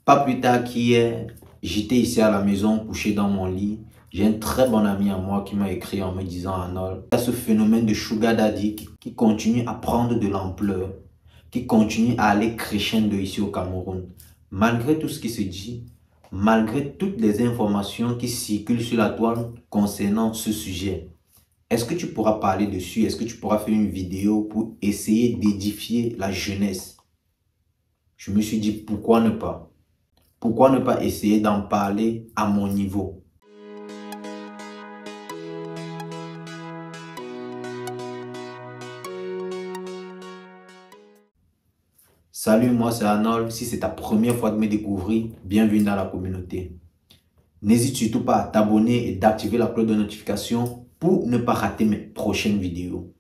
Pas plus tard qu'hier, j'étais ici à la maison, couché dans mon lit. J'ai un très bon ami à moi qui m'a écrit en me disant: Arnold, il y a ce phénomène de Sugar Daddy qui continue à prendre de l'ampleur, qui continue à aller crescendo ici au Cameroun. Malgré tout ce qui se dit, malgré toutes les informations qui circulent sur la toile concernant ce sujet, est-ce que tu pourras parler dessus? Est-ce que tu pourras faire une vidéo pour essayer d'édifier la jeunesse? Je me suis dit, pourquoi ne pas? Pourquoi ne pas essayer d'en parler à mon niveau? Salut, moi c'est Arnold. Si c'est ta première fois de me découvrir, bienvenue dans la communauté. N'hésite surtout pas à t'abonner et d'activer la cloche de notification pour ne pas rater mes prochaines vidéos.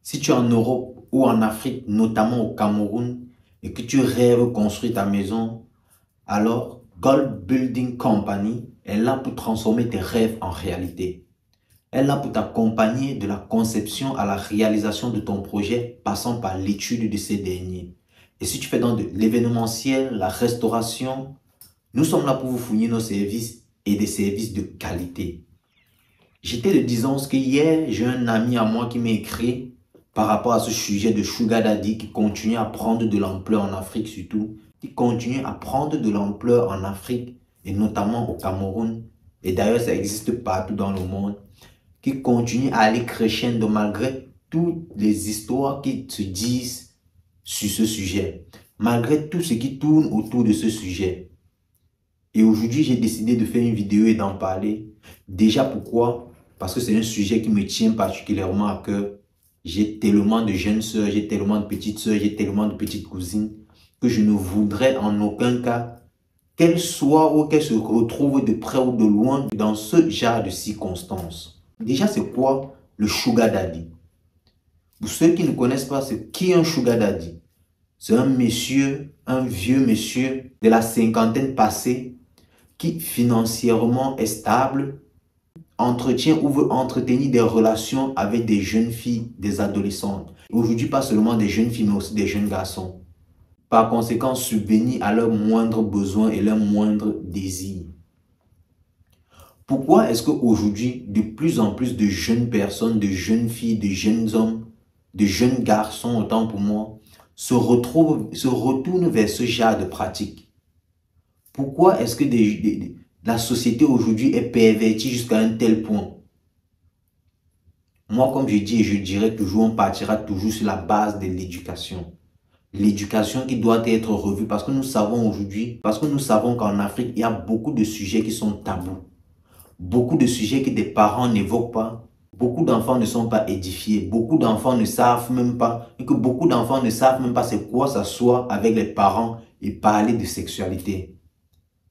Si tu es en Europe ou en Afrique, notamment au Cameroun, et que tu rêves construire ta maison, alors Gold Building Company est là pour transformer tes rêves en réalité. Elle est là pour t'accompagner de la conception à la réalisation de ton projet, passant par l'étude de ces derniers. Et si tu fais dans de l'événementiel, la restauration, nous sommes là pour vous fournir nos services et des services de qualité. J'étais de disons que hier, j'ai un ami à moi qui m'a écrit par rapport à ce sujet de Sugar Daddy qui continue à prendre de l'ampleur en Afrique surtout, qui continue à prendre de l'ampleur en Afrique et notamment au Cameroun. Et d'ailleurs, ça existe partout dans le monde, qui continue à aller crescendo malgré toutes les histoires qui se disent sur ce sujet, malgré tout ce qui tourne autour de ce sujet. Et aujourd'hui, j'ai décidé de faire une vidéo et d'en parler. Déjà, pourquoi? Parce que c'est un sujet qui me tient particulièrement à cœur. J'ai tellement de jeunes sœurs, j'ai tellement de petites sœurs, j'ai tellement de petites cousines que je ne voudrais en aucun cas qu'elles soient ou qu'elles se retrouvent de près ou de loin dans ce genre de circonstances. Déjà, c'est quoi le Sugar Daddy? Pour ceux qui ne connaissent pas, c'est qui un Sugar Daddy? C'est un monsieur, un vieux monsieur de la cinquantaine passée qui financièrement est stable, entretient ou veut entretenir des relations avec des jeunes filles, des adolescentes. Aujourd'hui, pas seulement des jeunes filles, mais aussi des jeunes garçons. Par conséquent, subvenir à leurs moindres besoins et leurs moindres désirs. Pourquoi est-ce qu'aujourd'hui, de plus en plus de jeunes personnes, de jeunes filles, de jeunes hommes, de jeunes garçons, autant pour moi, se retournent vers ce genre de pratique? Pourquoi est-ce que la société aujourd'hui est pervertie jusqu'à un tel point? Moi, comme je dis et je dirais toujours, on partira toujours sur la base de l'éducation. L'éducation qui doit être revue parce que nous savons aujourd'hui, parce que nous savons qu'en Afrique, il y a beaucoup de sujets qui sont tabous. Beaucoup de sujets que des parents n'évoquent pas. Beaucoup d'enfants ne sont pas édifiés. Beaucoup d'enfants ne savent même pas, et que beaucoup d'enfants ne savent même pas c'est quoi s'asseoir avec les parents et parler de sexualité.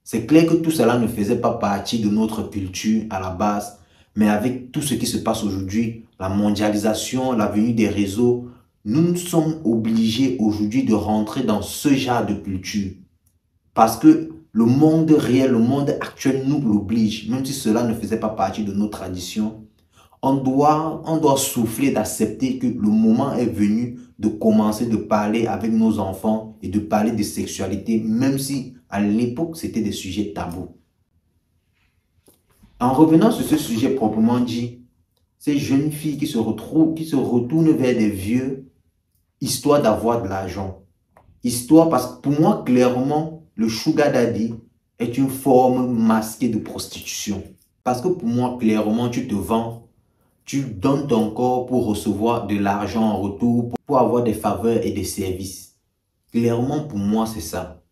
C'est clair que tout cela ne faisait pas partie de notre culture à la base, mais avec tout ce qui se passe aujourd'hui, la mondialisation, la venue des réseaux, nous sommes obligés aujourd'hui de rentrer dans ce genre de culture. Parce que le monde réel, le monde actuel nous l'oblige, même si cela ne faisait pas partie de nos traditions. On doit souffler d'accepter que le moment est venu de commencer de parler avec nos enfants et de parler de sexualité, même si à l'époque c'était des sujets tabous. En revenant sur ce sujet proprement dit, ces jeunes filles qui se retournent vers des vieux, histoire d'avoir de l'argent. Histoire, parce que pour moi, clairement, le Sugar Daddy est une forme masquée de prostitution. Parce que pour moi, clairement, tu te vends, tu donnes ton corps pour recevoir de l'argent en retour, pour avoir des faveurs et des services. Clairement, pour moi, c'est ça.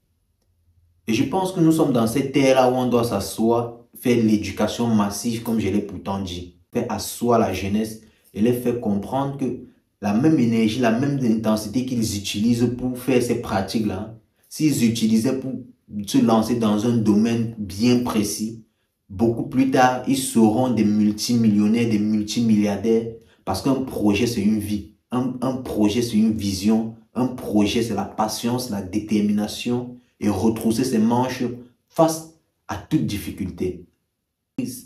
Et je pense que nous sommes dans cette ère-là où on doit s'asseoir, faire l'éducation massive, comme je l'ai pourtant dit. Faire asseoir la jeunesse et les faire comprendre que la même énergie, la même intensité qu'ils utilisent pour faire ces pratiques-là, s'ils utilisaient pour se lancer dans un domaine bien précis, beaucoup plus tard, ils seront des multimillionnaires, des multimilliardaires, parce qu'un projet, c'est une vie. Un projet, c'est une vision. Un projet, c'est la patience, la détermination et retrousser ses manches face à toute difficulté.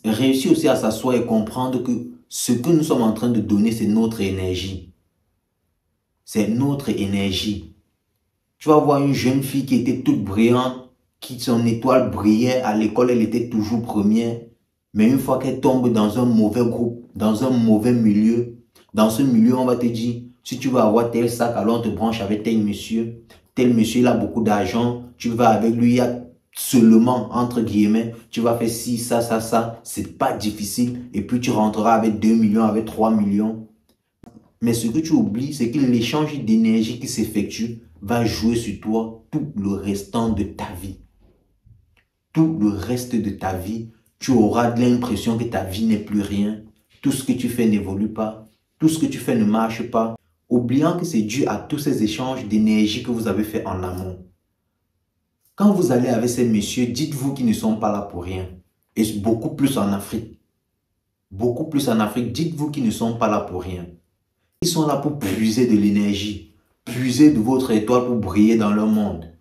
Réussir aussi à s'asseoir et comprendre que ce que nous sommes en train de donner, c'est notre énergie. C'est notre énergie. Tu vas voir une jeune fille qui était toute brillante, qui son étoile brillait, à l'école elle était toujours première, mais une fois qu'elle tombe dans un mauvais groupe, dans un mauvais milieu, dans ce milieu on va te dire, si tu veux avoir tel sac, alors on te branche avec tel monsieur il a beaucoup d'argent, tu vas avec lui, il y a seulement, entre guillemets, tu vas faire ci, ça, c'est pas difficile, et puis tu rentreras avec 2 millions, avec 3 millions. Mais ce que tu oublies, c'est que l'échange d'énergie qui s'effectue va jouer sur toi tout le restant de ta vie. Tout le reste de ta vie, tu auras l'impression que ta vie n'est plus rien. Tout ce que tu fais n'évolue pas. Tout ce que tu fais ne marche pas. Oubliant que c'est dû à tous ces échanges d'énergie que vous avez fait en amont. Quand vous allez avec ces messieurs, dites-vous qu'ils ne sont pas là pour rien. Et beaucoup plus en Afrique. Beaucoup plus en Afrique, dites-vous qu'ils ne sont pas là pour rien. Ils sont là pour puiser de l'énergie, puiser de votre étoile pour briller dans leur monde.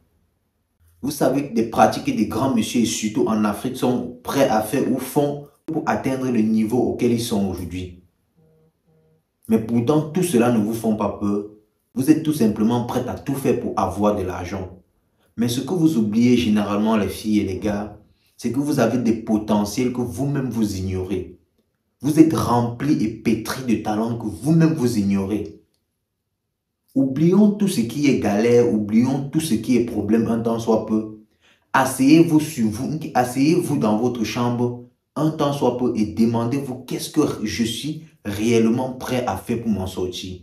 Vous savez que des pratiques et des grands messieurs, et surtout en Afrique, sont prêts à faire ou font pour atteindre le niveau auquel ils sont aujourd'hui. Mais pourtant, tout cela ne vous font pas peur. Vous êtes tout simplement prêts à tout faire pour avoir de l'argent. Mais ce que vous oubliez généralement, les filles et les gars, c'est que vous avez des potentiels que vous-même vous ignorez. Vous êtes remplis et pétris de talents que vous-même vous ignorez. Oublions tout ce qui est galère, oublions tout ce qui est problème un temps soit peu. Asseyez-vous sur vous, asseyez-vous dans votre chambre un temps soit peu et demandez-vous qu'est-ce que je suis réellement prêt à faire pour m'en sortir.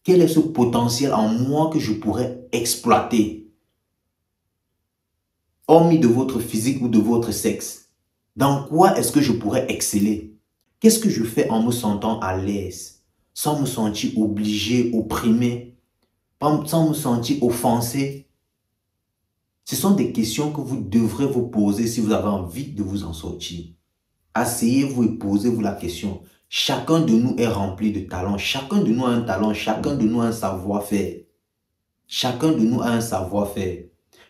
Quel est ce potentiel en moi que je pourrais exploiter? Hormis de votre physique ou de votre sexe, dans quoi est-ce que je pourrais exceller? Qu'est-ce que je fais en me sentant à l'aise, sans me sentir obligé, opprimé, sans me sentir offensé? Ce sont des questions que vous devrez vous poser si vous avez envie de vous en sortir. Asseyez-vous et posez-vous la question. Chacun de nous est rempli de talents. Chacun de nous a un talent. Chacun de nous a un savoir-faire. Chacun de nous a un savoir-faire.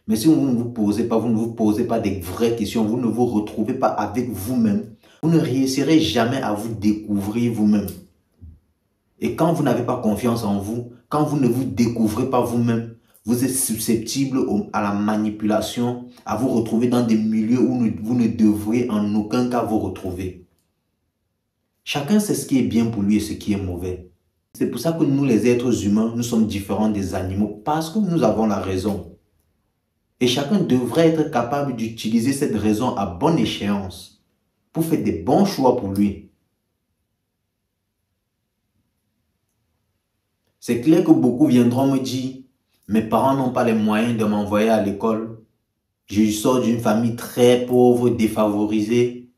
Mais si vous ne vous posez pas des vraies questions, vous ne vous retrouvez pas avec vous-même, vous ne réussirez jamais à vous découvrir vous-même. Et quand vous n'avez pas confiance en vous, quand vous ne vous découvrez pas vous-même, vous êtes susceptible à la manipulation, à vous retrouver dans des milieux où vous ne devriez en aucun cas vous retrouver. Chacun sait ce qui est bien pour lui et ce qui est mauvais. C'est pour ça que nous, les êtres humains, nous sommes différents des animaux parce que nous avons la raison. Et chacun devrait être capable d'utiliser cette raison à bonne échéance pour faire des bons choix pour lui. C'est clair que beaucoup viendront me dire « Mes parents n'ont pas les moyens de m'envoyer à l'école. Je sors d'une famille très pauvre, défavorisée. »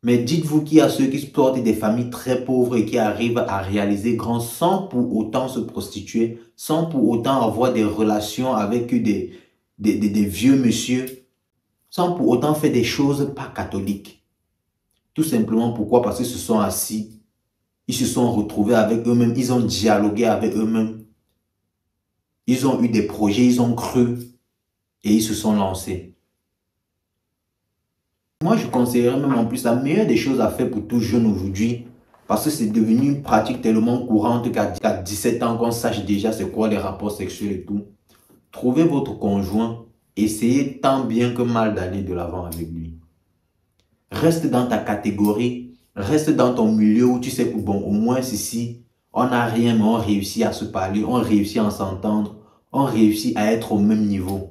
Mais dites-vous qu'il y a ceux qui sortent des familles très pauvres et qui arrivent à réaliser grand sans pour autant se prostituer, sans pour autant avoir des relations avec des vieux monsieur, sans pour autant faire des choses pas catholiques. Tout simplement pourquoi? Parce qu'ils se sont assis, ils se sont retrouvés avec eux-mêmes, ils ont dialogué avec eux-mêmes, ils ont eu des projets, ils ont cru et ils se sont lancés. Moi, je conseillerais même en plus la meilleure des choses à faire pour tout jeune aujourd'hui, parce que c'est devenu une pratique tellement courante qu'à 17 ans, qu'on sache déjà c'est quoi les rapports sexuels et tout. Trouvez votre conjoint, essayez tant bien que mal d'aller de l'avant avec lui. Reste dans ta catégorie, reste dans ton milieu où tu sais que bon, au moins ici, on n'a rien, mais on réussit à se parler, on réussit à s'entendre, on réussit à être au même niveau.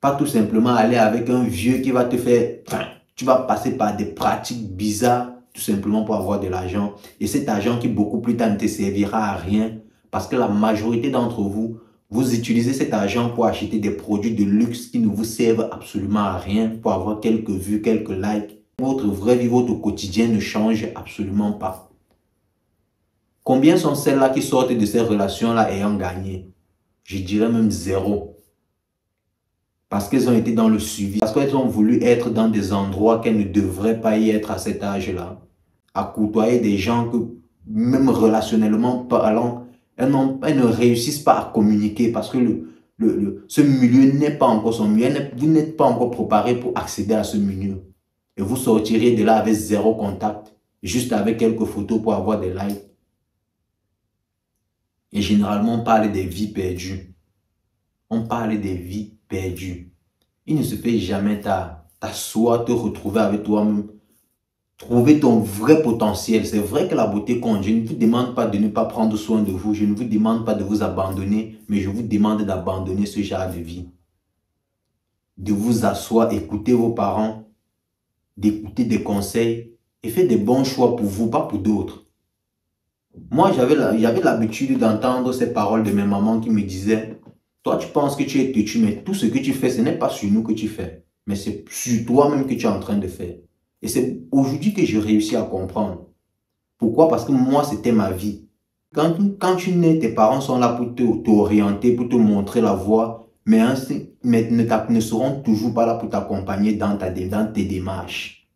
Pas tout simplement aller avec un vieux qui va te faire... tu vas passer par des pratiques bizarres tout simplement pour avoir de l'argent. Et cet argent qui beaucoup plus tard ne te servira à rien parce que la majorité d'entre vous, vous utilisez cet argent pour acheter des produits de luxe qui ne vous servent absolument à rien pour avoir quelques vues, quelques likes. Votre vraie vie, votre quotidien ne change absolument pas. Combien sont celles-là qui sortent de ces relations-là ayant gagné? Je dirais même zéro. Parce qu'elles ont été dans le suivi, parce qu'elles ont voulu être dans des endroits qu'elles ne devraient pas y être à cet âge-là. À côtoyer des gens que, même relationnellement parlant, elles ne réussissent pas à communiquer parce que ce milieu n'est pas encore son milieu. Vous n'êtes pas encore préparé pour accéder à ce milieu. Et vous sortirez de là avec zéro contact, juste avec quelques photos pour avoir des likes. Et généralement, on parle des vies perdues. On parle des vies perdues. Il ne se fait jamais tard. T'asseoir, te retrouver avec toi-même. Trouver ton vrai potentiel. C'est vrai que la beauté compte. Je ne vous demande pas de ne pas prendre soin de vous. Je ne vous demande pas de vous abandonner. Mais je vous demande d'abandonner ce genre de vie. De vous asseoir, écouter vos parents, d'écouter des conseils et faire des bons choix pour vous, pas pour d'autres. Moi, j'avais l'habitude d'entendre ces paroles de mes mamans qui me disaient, toi, tu penses que tu es têtu, mais tout ce que tu fais, ce n'est pas sur nous que tu fais, mais c'est sur toi-même que tu es en train de faire. Et c'est aujourd'hui que j'ai réussi à comprendre. Pourquoi? Parce que moi, c'était ma vie. Quand tu nais, tes parents sont là pour t'orienter, pour te montrer la voie, mais ne seront toujours pas là pour t'accompagner dans tes démarches.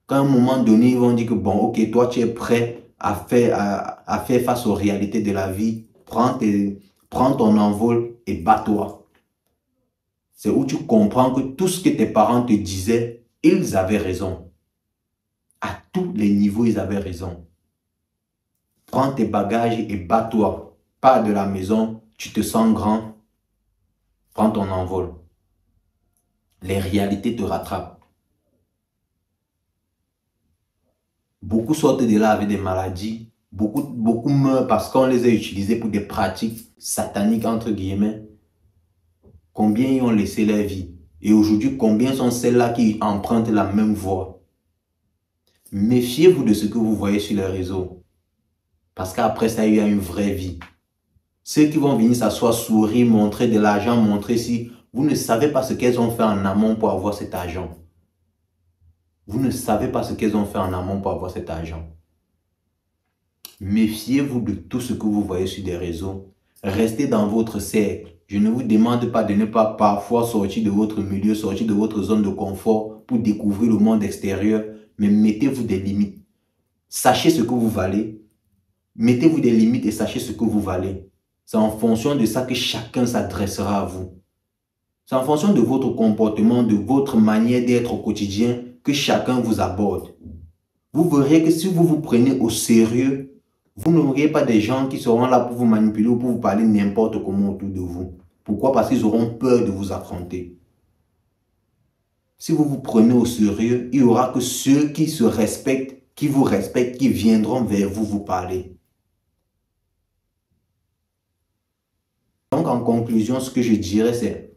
Qu'à un moment donné, ils vont dire que bon, ok, toi, tu es prêt à faire face aux réalités de la vie, prends ton envol et bats-toi. C'est où tu comprends que tout ce que tes parents te disaient, ils avaient raison. À tous les niveaux, ils avaient raison. Prends tes bagages et bats-toi. Pars de la maison, tu te sens grand, prends ton envol. Les réalités te rattrapent. Beaucoup sortent de là avec des maladies. Beaucoup meurent parce qu'on les a utilisés pour des pratiques sataniques, entre guillemets. Combien y ont laissé leur vie? Et aujourd'hui, combien sont celles-là qui empruntent la même voie? Méfiez-vous de ce que vous voyez sur les réseaux. Parce qu'après ça, il y a une vraie vie. Ceux qui vont venir s'asseoir, sourire, montrer de l'argent, montrer si vous ne savez pas ce qu'elles ont fait en amont pour avoir cet argent. Vous ne savez pas ce qu'elles ont fait en amont pour avoir cet argent. Méfiez-vous de tout ce que vous voyez sur des réseaux. Restez dans votre cercle. Je ne vous demande pas de ne pas parfois sortir de votre milieu, sortir de votre zone de confort pour découvrir le monde extérieur, mais mettez-vous des limites. Sachez ce que vous valez. Mettez-vous des limites et sachez ce que vous valez. C'est en fonction de ça que chacun s'adressera à vous. C'est en fonction de votre comportement, de votre manière d'être au quotidien que chacun vous aborde. Vous verrez que si vous vous prenez au sérieux, vous n'aurez pas des gens qui seront là pour vous manipuler ou pour vous parler n'importe comment autour de vous. Pourquoi? Parce qu'ils auront peur de vous affronter. Si vous vous prenez au sérieux, il n'y aura que ceux qui se respectent, qui vous respectent, qui viendront vers vous vous parler. Donc, en conclusion, ce que je dirais, c'est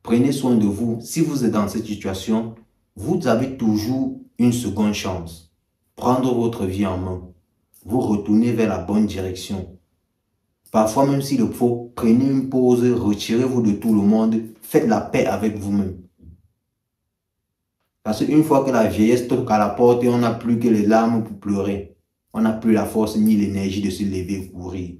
prenez soin de vous. Si vous êtes dans cette situation, vous avez toujours une seconde chance. Prendre votre vie en main. Vous retournez vers la bonne direction. Parfois, même s'il le faut, prenez une pause, retirez-vous de tout le monde, faites la paix avec vous-même. Parce qu'une fois que la vieillesse toque à la porte, on n'a plus que les larmes pour pleurer. On n'a plus la force ni l'énergie de se lever et courir.